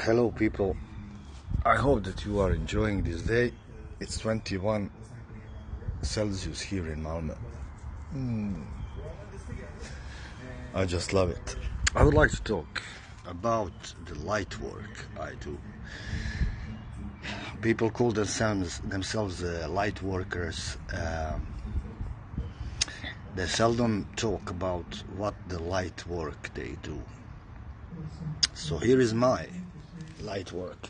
Hello people, I hope that you are enjoying this day. It's 21 Celsius here in Malmö. I just love it. I would like to talk about the light work I do. People call themselves light workers. They seldom talk about what the light work they do. So here is my light work.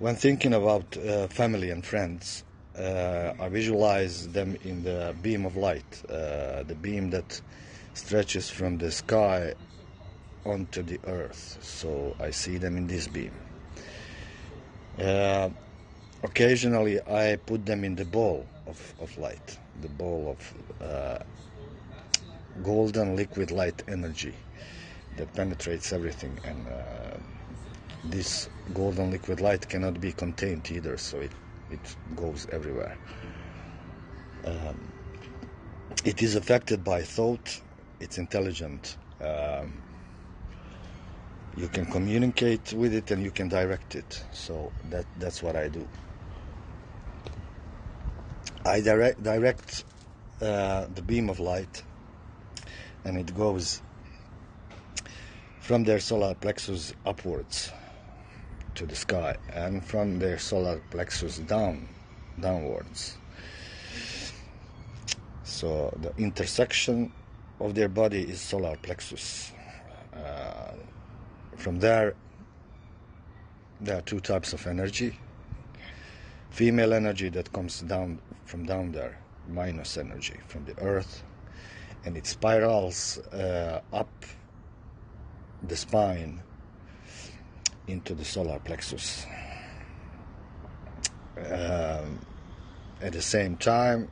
When thinking about family and friends, I visualize them in the beam of light, the beam that stretches from the sky onto the earth. So I see them in this beam. Occasionally I put them in the ball of light, the ball of golden liquid light energy that penetrates everything, and this golden liquid light cannot be contained either, so it goes everywhere. It is affected by thought. It's intelligent. You can communicate with it and you can direct it. So that's what I do. I direct the beam of light, and it goes from their solar plexus upwards to the sky, and from their solar plexus downwards. So the intersection of their body is solar plexus. From there are two types of energy. Female energy that comes down from down there, minus energy from the earth, and it spirals up the spine into the solar plexus. At the same time,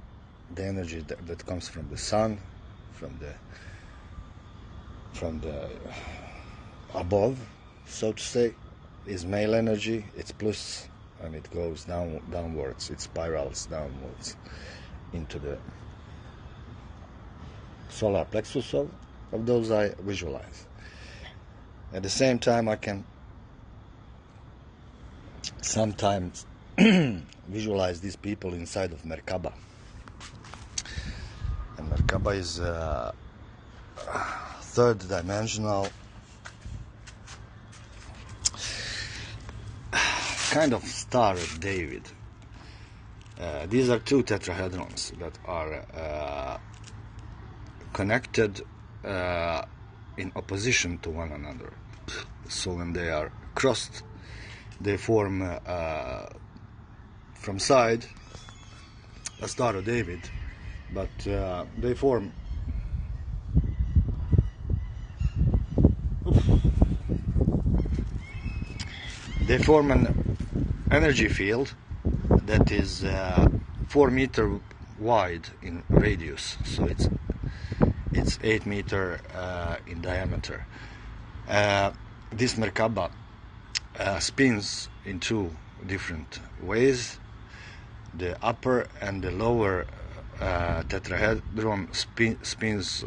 the energy that comes from the sun, from the above, so to say, is male energy. It's plus, and it goes downwards. It spirals downwards into the solar plexus of those I visualize. At the same time, I can sometimes visualize these people inside of Merkaba. And Merkaba is third dimensional kind of Star of David. These are two tetrahedrons that are connected in opposition to one another. So when they are crossed, they form from side a Star of David, but they form an energy field that is 4 meters wide in radius, so it's 8 meters in diameter. This Merkaba spins in two different ways. The upper and the lower tetrahedron spins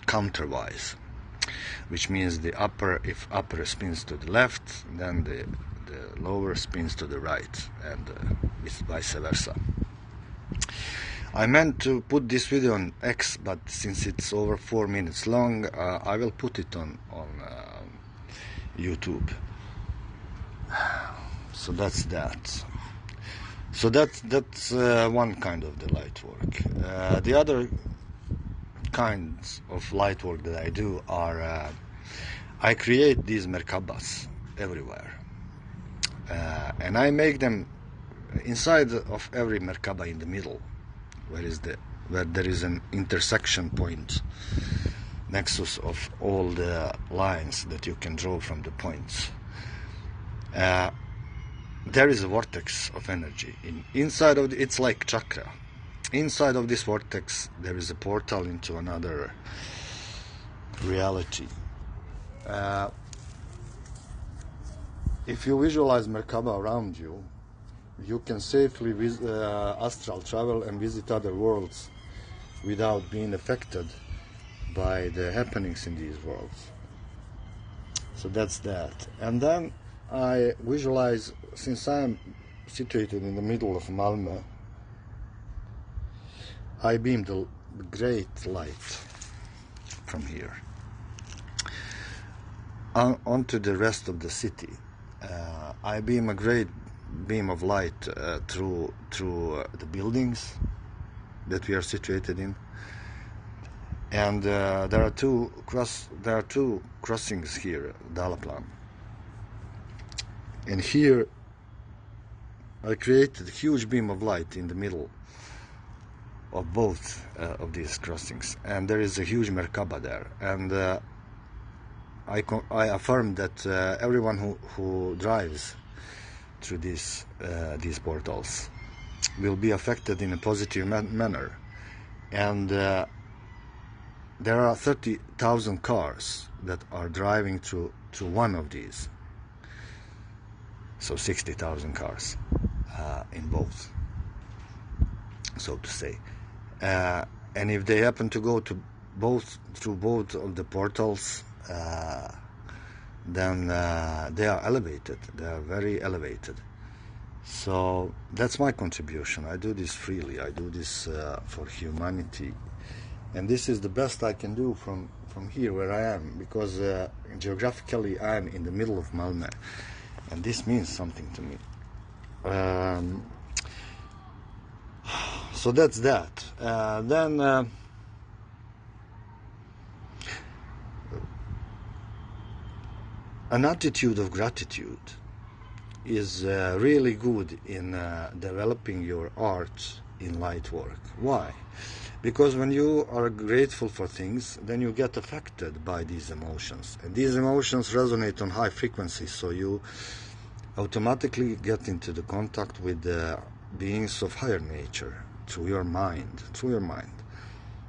counterwise, which means if upper spins to the left, then the lower spins to the right, and it's vice versa. I meant to put this video on X, but since it's over 4 minutes long, I will put it on YouTube. So that's that. So that's one kind of the light work. The other kinds of light work that I do are I create these Merkabas everywhere, and I make them inside of every Merkaba in the middle, where there is an intersection point, nexus of all the lines that you can draw from the points. There is a vortex of energy inside of it's like chakra. Inside of this vortex there is a portal into another reality. If you visualize Merkaba around you, you can safely astral travel and visit other worlds without being affected by the happenings in these worlds. So that's that. And then I visualize, since I'm situated in the middle of Malmö, I beam the great light from here onto the rest of the city. I beam a great beam of light through the buildings that we are situated in, and there are two crossings here, Dalaplan. And here I created a huge beam of light in the middle of both of these crossings, and there is a huge Merkaba there, and I affirm that everyone who drives through these portals will be affected in a positive manner. And there are 30,000 cars that are driving through one of these, so 60,000 cars in both, so to say. And if they happen to go through both of the portals, then they are elevated. They are very elevated. So that's my contribution. I do this freely. I do this for humanity, and this is the best I can do from here where I am, because geographically I am in the middle of Malmö, and this means something to me. So that's that. Then an attitude of gratitude is really good in developing your art in light work. Why? Because when you are grateful for things, then you get affected by these emotions, and these emotions resonate on high frequencies, so you automatically get into the contact with the beings of higher nature through your mind.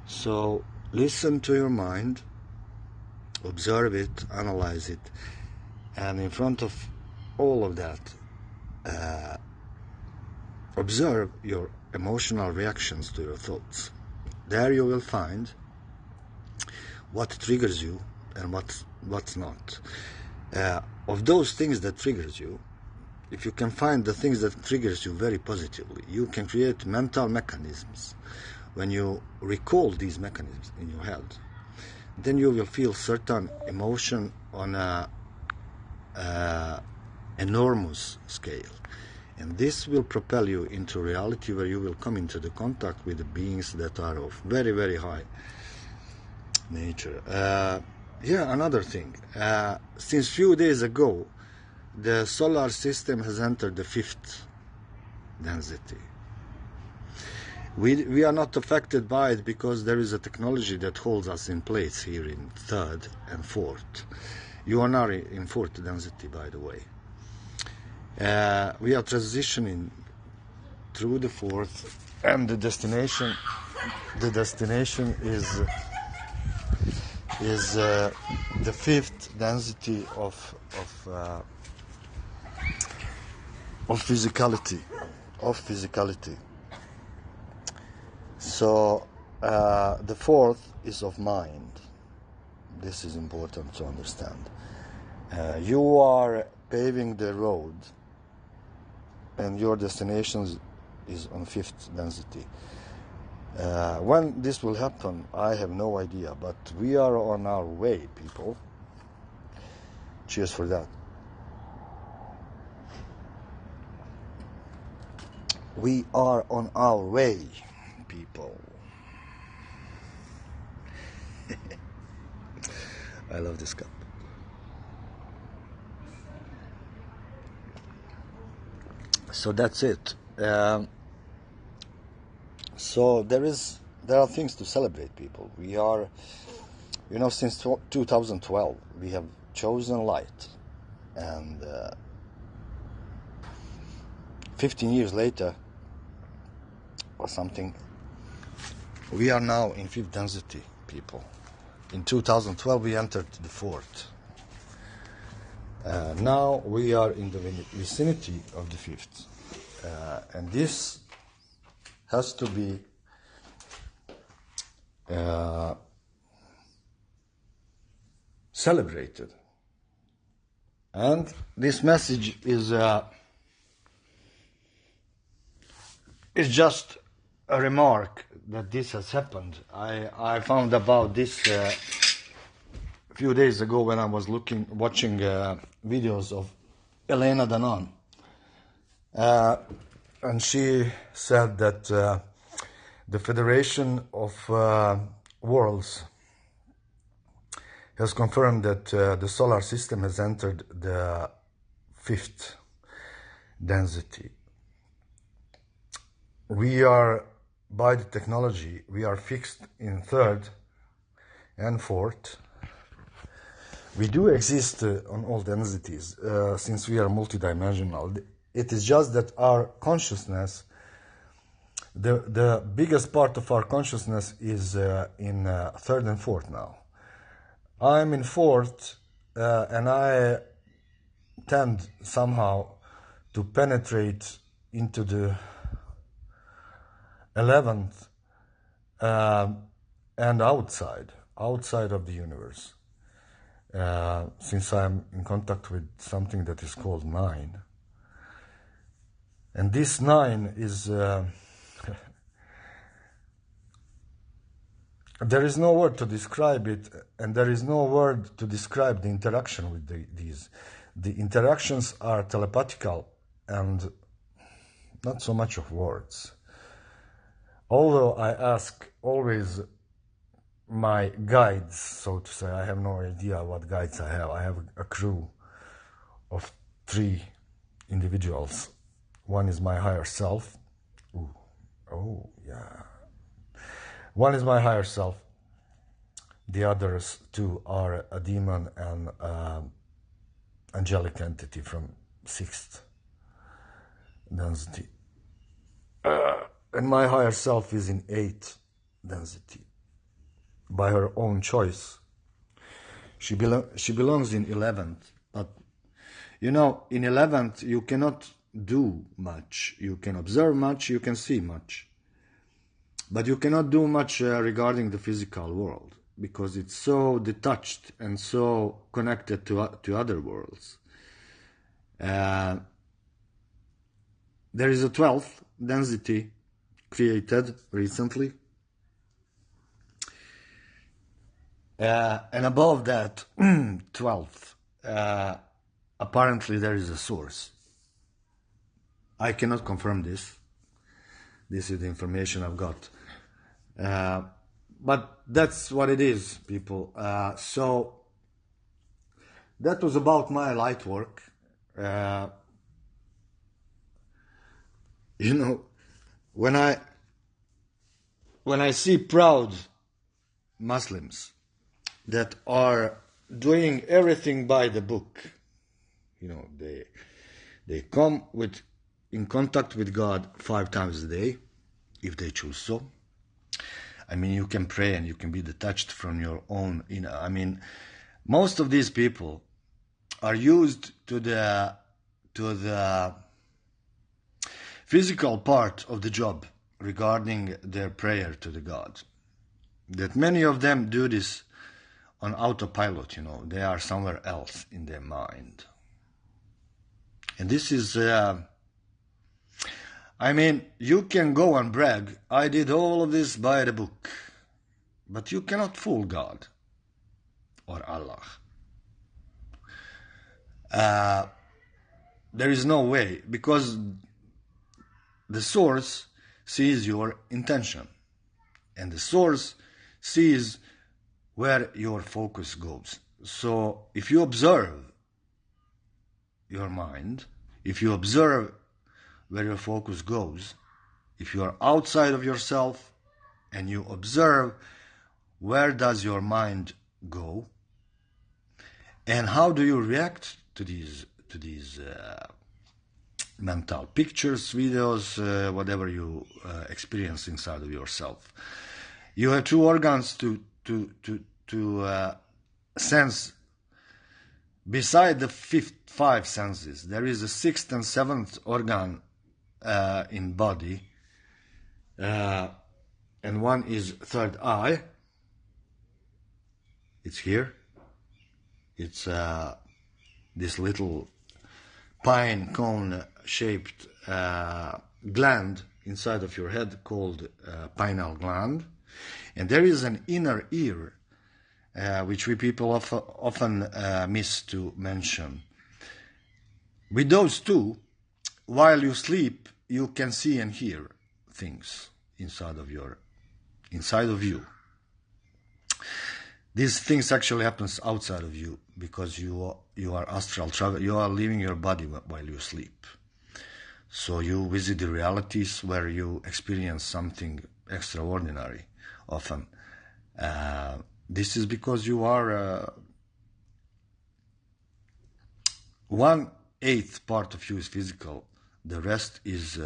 So listen to your mind, observe it, analyze it, and in front of all of that, observe your emotional reactions to your thoughts. There you will find what triggers you and what's not. Of those things that triggers you, if you can find the things that triggers you very positively, you can create mental mechanisms. When you recall these mechanisms in your head, then you will feel certain emotion on a enormous scale, and this will propel you into reality where you will come into the contact with the beings that are of very, very high nature. Another thing, since few days ago, the solar system has entered the 5th density. We are not affected by it because there is a technology that holds us in place here in 3rd and 4th. You are now in 4th density, by the way. We are transitioning through the 4th, and the destination is the 5th density of physicality. So the 4th is of mind. This is important to understand. You are paving the road, and your destination is on 5th density. When this will happen, I have no idea, but we are on our way, people. Cheers for that. We are on our way, people. I love this cup. So that's it. So there are things to celebrate, people. We are, since 2012, we have chosen light, and 15 years later, or something, we are now in 5th density, people. In 2012, we entered the 4th. Now we are in the vicinity of the 5th. And this has to be celebrated. And this message is just a remark that this has happened. I found about this a few days ago when I was watching videos of Elena Danaan. And she said that the Federation of Worlds has confirmed that the solar system has entered the 5th density. We are, by the technology, we are fixed in 3rd and 4th. We do exist on all densities since we are multidimensional. It is just that our consciousness, the biggest part of our consciousness is in 3rd and 4th now. I'm in 4th and I tend somehow to penetrate into the 11th and outside of the universe. Since I'm in contact with something that is called 9. And this 9 is, there is no word to describe it, and there is no word to describe the interaction with these. The interactions are telepathical and not so much of words. Although I ask always my guides, so to say, I have no idea what guides I have. I have a crew of 3 individuals. One is my higher self. Oh, yeah. One is my higher self. The others 2 are a demon and angelic entity from 6th density. And my higher self is in 8th density. By her own choice. She belongs in 11th. But, you know, in 11th you cannot do much. You can observe much, you can see much. But you cannot do much regarding the physical world, because it's so detached and so connected to other worlds. There is a 12th density created recently. And above that, 12th, apparently there is a source. I cannot confirm this. This is the information I've got. But that's what it is, people. So that was about my light work. You know, when I see proud Muslims that are doing everything by the book, you know, they come in contact with God 5 times a day, if they choose so. I mean, you can pray and you can be detached from your own, you know, I mean, most of these people are used to the physical part of the job regarding their prayer to the God. That many of them do this on autopilot, you know, they are somewhere else in their mind. And this is, I mean, you can go and brag, I did all of this by the book, but you cannot fool God or Allah. There is no way, because the source sees your intention, and the source sees where your focus goes. So if you observe your mind, if you observe where your focus goes, if you are outside of yourself and you observe where does your mind go, and how do you react to these mental pictures, videos, whatever you experience inside of yourself. You have 2 organs to sense. Beside the 5 senses, there is a 6th and 7th organ in body, and one is 3rd eye, It's here. It's this little pine cone shaped gland inside of your head called pineal gland. And there is an inner ear, which we people often miss to mention. With those two, while you sleep, you can see and hear things inside of you. These things actually happens outside of you because you are astral travel. You are leaving your body while you sleep. So you visit the realities where you experience something extraordinary often. This is because you are 1/8 part of you is physical. The rest is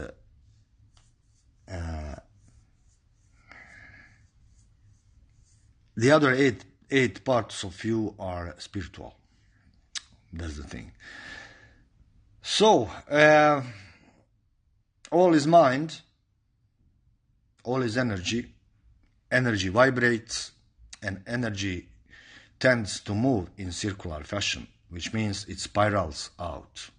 the other eight parts of you are spiritual. That's the thing. So, all is mind, all is energy. Energy vibrates, and energy tends to move in circular fashion, which means it spirals out.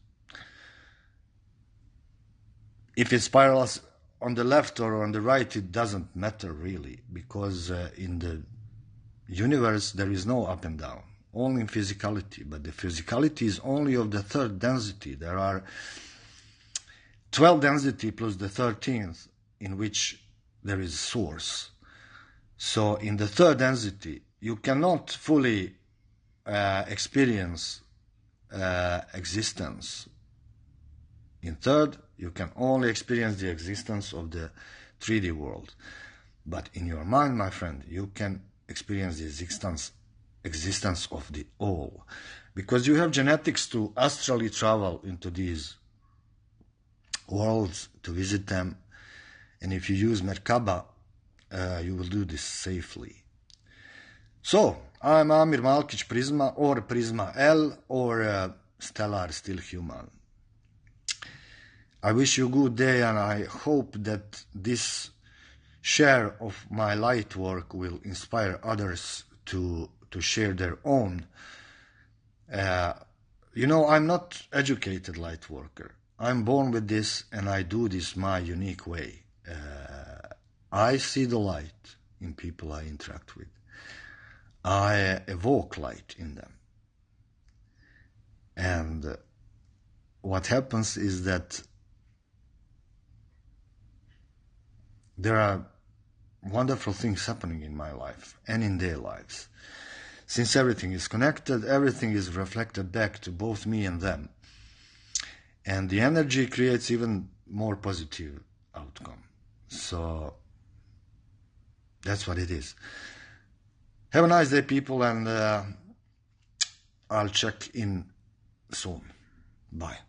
If it spirals on the left or on the right, it doesn't matter really, because in the universe there is no up and down, only in physicality, but the physicality is only of the third density. There are 12 density plus the 13th in which there is source. So in the third density you cannot fully experience existence. In third, you can only experience the existence of the 3D world. But in your mind, my friend, you can experience the existence of the all. Because you have genetics to astrally travel into these worlds, to visit them. And if you use Merkaba, you will do this safely. So, I'm Amir Malkic Prisma, or Prisma L, or Stellar Still Human. I wish you a good day, and I hope that this share of my light work will inspire others to share their own. I'm not educated light worker. I'm born with this, and I do this my unique way. I see the light in people I interact with. I evoke light in them. And what happens is that there are wonderful things happening in my life and in their lives. Since everything is connected, everything is reflected back to both me and them. And the energy creates even more positive outcome. So that's what it is. Have a nice day, people, and I'll check in soon. Bye.